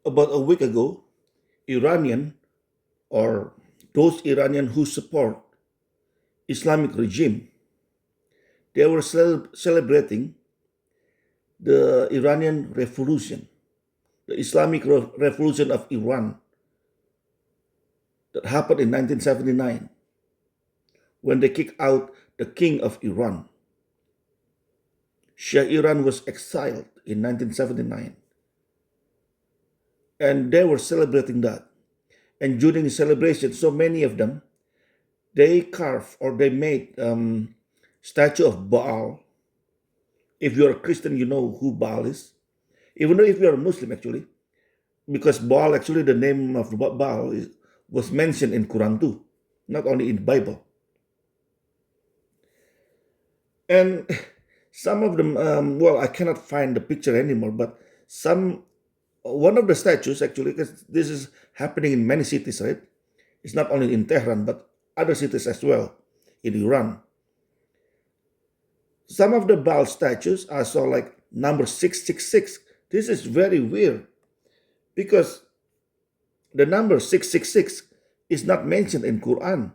About a week ago, Iranian or those Iranian who support Islamic regime, they were celebrating the Iranian Revolution, the Islamic Revolution of Iran that happened in 1979 when they kicked out the king of Iran. Shah Iran was exiled in 1979, and they were celebrating that. And during the celebration, so many of them, they carved or they made statue of Baal. If you're a Christian, you know who Baal is. Even though if you're a Muslim, actually, because Baal, actually, the name of Baal was mentioned in Quran too, not only in Bible. And some of them, well, I cannot find the picture anymore, but one of the statues actually, because this is happening in many cities, right? It's not only in Tehran, but other cities as well in Iran. Some of the Baal statues are so like number 666. This is very weird because the number 666 is not mentioned in Quran.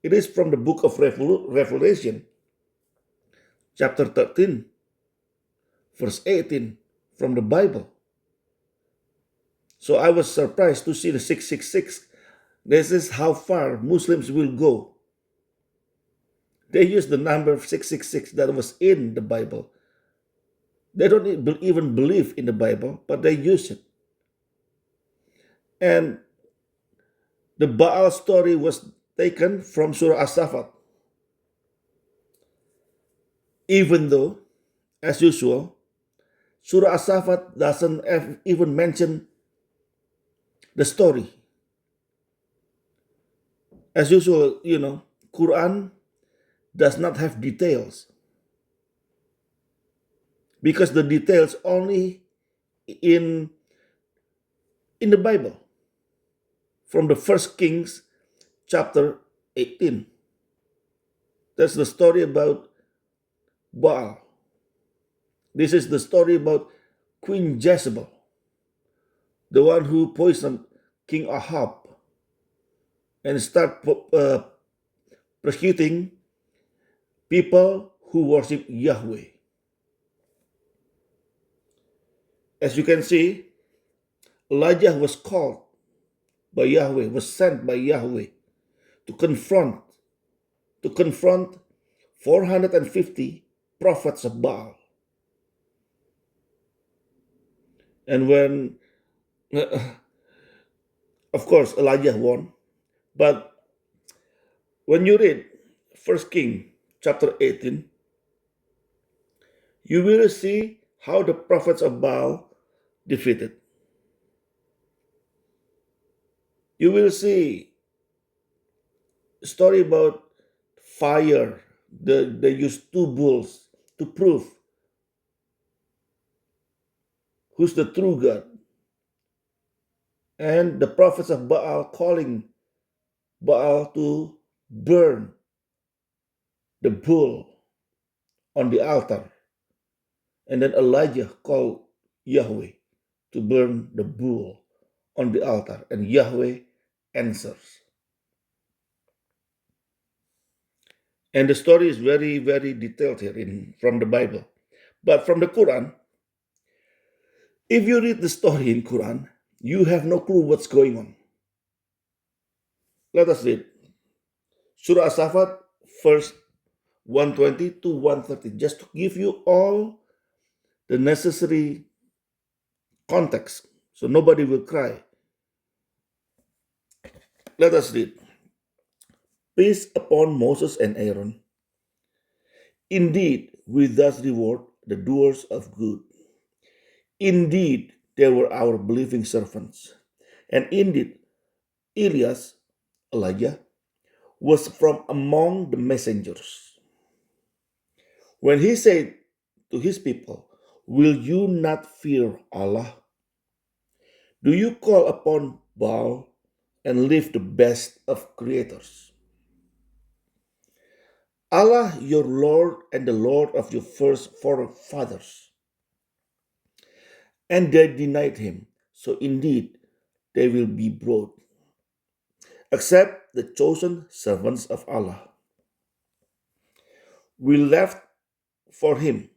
It is from the book of Revelation, chapter 13, verse 18 from the Bible. So I was surprised to see the 666. This is how far Muslims will go. They use the number 666 that was in the Bible. They don't even believe in the Bible, but they use it. And the Baal story was taken from Surah As-Safat. Even though, as usual, Surah As-Safat doesn't even mention the story. As usual, Quran does not have details because the details only in the Bible from the First Kings chapter 18. That's the story about Baal. This is the story about Queen Jezebel, the one who poisoned King Ahab and start persecuting people who worship Yahweh. As you can see, Elijah was called by Yahweh, was sent by Yahweh to confront 450 prophets of Baal. And when, of course, Elijah won, but when you read 1 King chapter 18, you will see how the prophets of Baal defeated. You will see a story about fire. They used two bulls to prove who's the true God. And the prophets of Baal calling Baal to burn the bull on the altar. And then Elijah called Yahweh to burn the bull on the altar. And Yahweh answers. And the story is very, very detailed here from the Bible. But from the Quran, if you read the story in Quran, you have no clue what's going on. Let us read Surah As-Safat, verse 120 to 130, just to give you all the necessary context so nobody will cry. Let us read. Peace upon Moses and Aaron. Indeed, we thus reward the doers of good. Indeed, they were our believing servants. And indeed, Elias, Elijah, was from among the messengers. When he said to his people, will you not fear Allah? Do you call upon Baal and leave the best of creators? Allah, your Lord and the Lord of your first forefathers. And they denied him, so indeed they will be brought, except the chosen servants of Allah. We left for him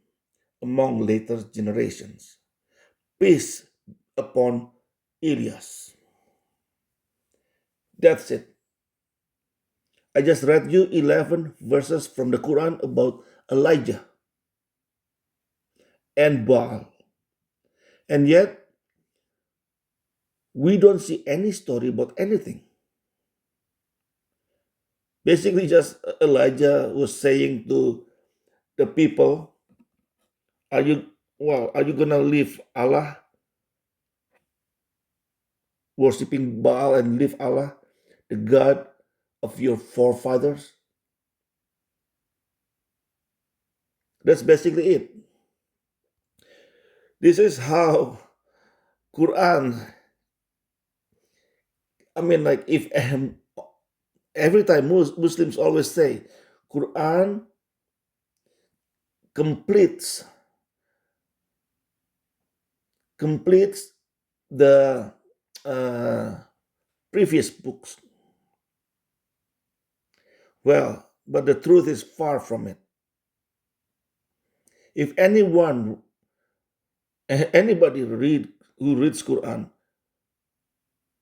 among later generations. Peace upon Elias. That's it. I just read you 11 verses from the Quran about Elijah and Baal. And yet, we don't see any story about anything. Basically, just Elijah was saying to the people, are you are you gonna leave Allah, worshiping Baal, and leave Allah, the God of your forefathers? That's basically it. This is how Quran, I mean, like if every time Muslims always say Quran completes completes the uh, previous books. Well, but the truth is far from it. If anybody who reads Quran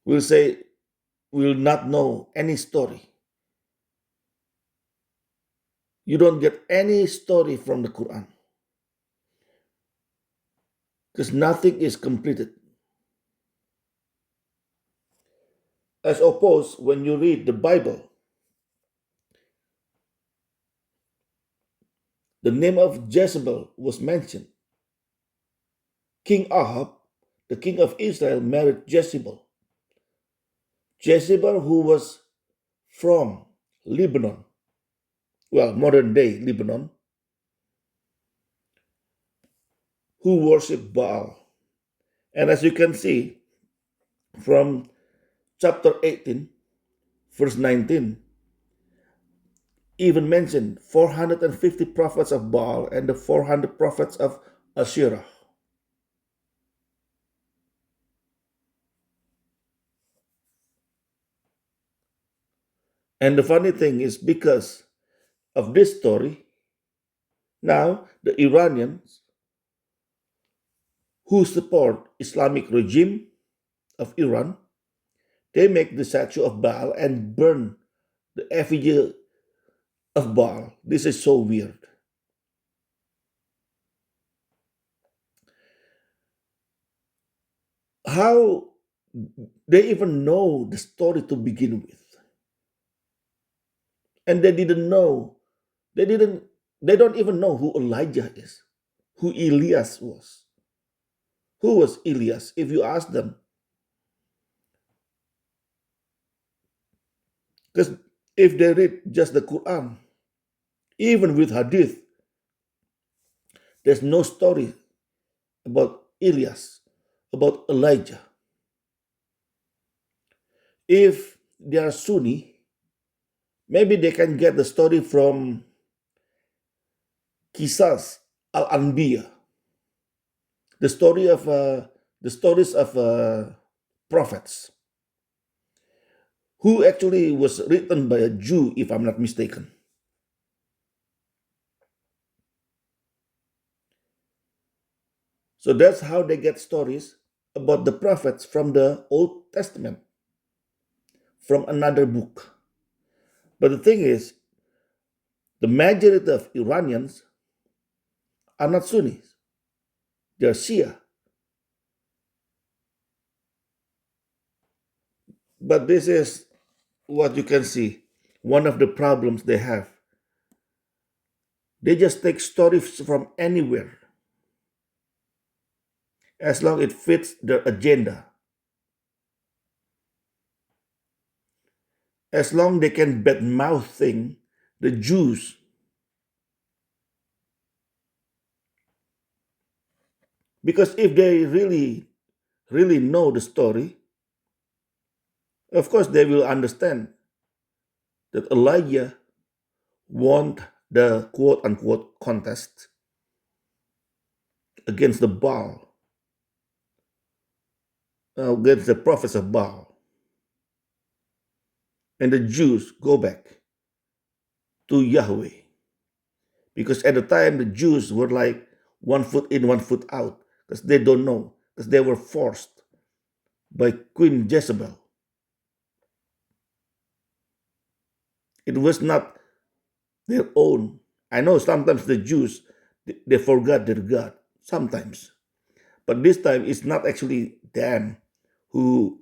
will say will not know any story. You don't get any story from the Quran because nothing is completed. As opposed, when you read the Bible, the name of Jezebel was mentioned. King Ahab, the king of Israel, married Jezebel. Jezebel, who was from Lebanon, well, modern day Lebanon, who worshiped Baal. And as you can see from chapter 18, verse 19, even mentioned 450 prophets of Baal and the 400 prophets of Asherah. And the funny thing is, because of this story, now the Iranians who support Islamic regime of Iran, they make the statue of Baal and burn the effigy of Baal. This is so weird. How they even know the story to begin with? And they didn't know. They didn't. They don't even know who Elijah is, who Elias was. Who was Elias? If you ask them, because if they read just the Quran, even with Hadith, there's no story about Elias, about Elijah. If they are Sunni, maybe they can get the story from Kisas al-Anbiya, the stories of prophets, who actually was written by a Jew, if I'm not mistaken. So that's how they get stories about the prophets from the Old Testament, from another book. But the thing is, the majority of Iranians are not Sunnis, they're Shia. But this is what you can see. One of the problems they have. They just take stories from anywhere as long it fits their agenda. As long they can badmouth thing the Jews. Because if they really know the story, of course they will understand that Elijah won the quote unquote contest against the Baal. against the prophets of Baal, and the Jews go back to Yahweh. Because at the time, the Jews were like 1 foot in, 1 foot out, because they don't know, because they were forced by Queen Jezebel. It was not their own. I know sometimes the Jews, they forgot their God, sometimes. But this time, it's not actually them who,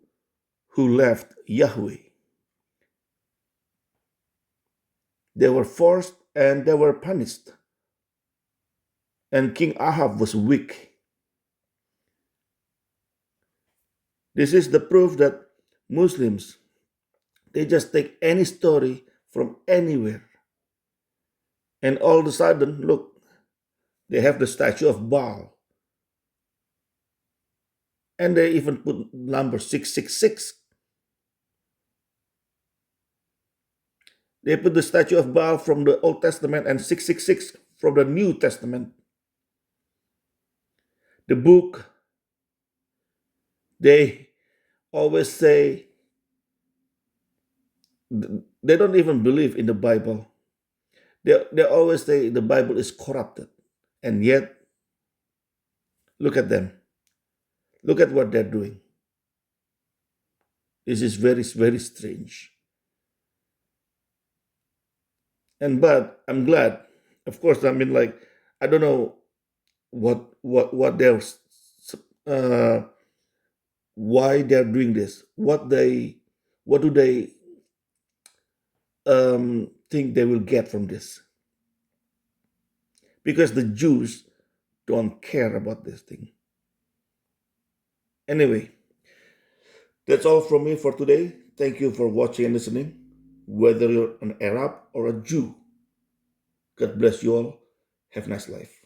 who left Yahweh. They were forced and they were punished. And King Ahab was weak. This is the proof that Muslims, they just take any story from anywhere. And all of a sudden, look, they have the statue of Baal. And they even put number 666. They put the statue of Baal from the Old Testament and 666 from the New Testament. The book, they always say, they don't even believe in the Bible. They always say the Bible is corrupted. And yet, look at them. Look at what they're doing. This is very, very strange. But I'm glad. Of course, I mean, like, I don't know what they're uh, why they're doing this. What do they think they will get from this? Because the Jews don't care about this thing. Anyway, that's all from me for today. Thank you for watching and listening. Whether you're an Arab or a Jew, God bless you all. Have a nice life.